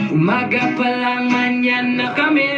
Umaga pa lang manyan na kami.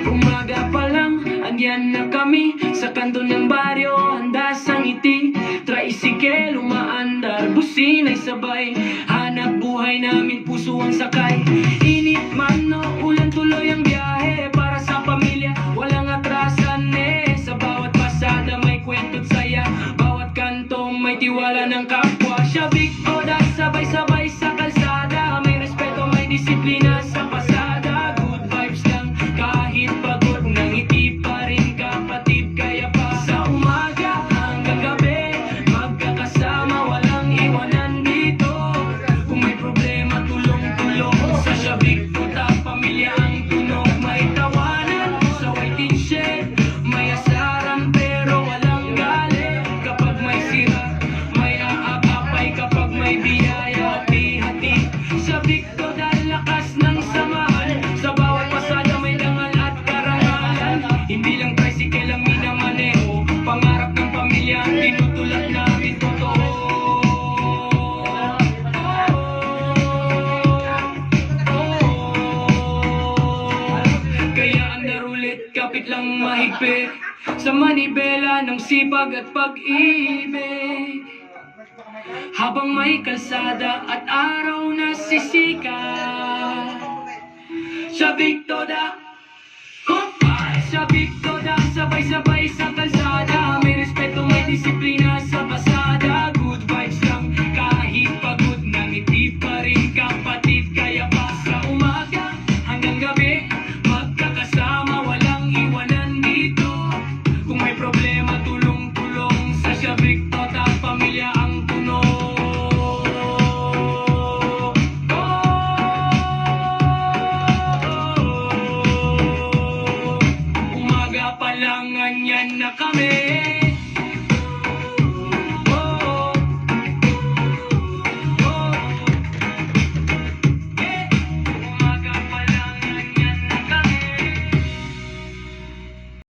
Umaga pa lang, andyan na kami sa kanto ng baryo, handa sa ngiti. Tricycle, umaandar, busina'y sabay. Hanap buhay namin, puso ang sakay. Init man o ulan, tuloy ang biyahe. Para sa pamilya, walang atrasan Sa bawat pasada may kwento't saya. Bawat kanto may tiwala ng kapwa. Siya Victor, sabay-sabay sa kalsada. May respeto, may disiplina sa pasada. Good vibes lang, kahit pagod. Nangiti pa rin kapatid, kaya pa sa umaga hanggang gabi magkakasama, walang iwanan dito. Kung may problema, tulong-tulong sa Siya Victor at pamilya ang tunog. May tawanan sa waiting shed, may asaran pero walang galit. Kapag may sira, may aapay. Kapag may biyaya, hati-hati. Siya Victor dahil lakas ng samahan. Sa bawat pasada may dangal at karangalan. Hindi lang tricycle ang minamaneho, pangarap ng pamilya ang tinutulak namin totoo. Kaya andar ulit, kapit lang mahigpit sa manibela ng sipag at pag-ibig. Habang may kalsada at araw na sisikat, Siya Victor Siya Victor sabay-sabay sa kalsada. May respeto, may disiplina sa pasada. Good vibes lang, kahit pagod. Nangiti pa rin kapatid, kaya pa sa umaga hanggang gabi magkakasama, walang iwanan dito. Kung may problema, tulong-tulong sa Siya Victor at pamilya ang tunog. Umaga pa lang, ganyan na kami.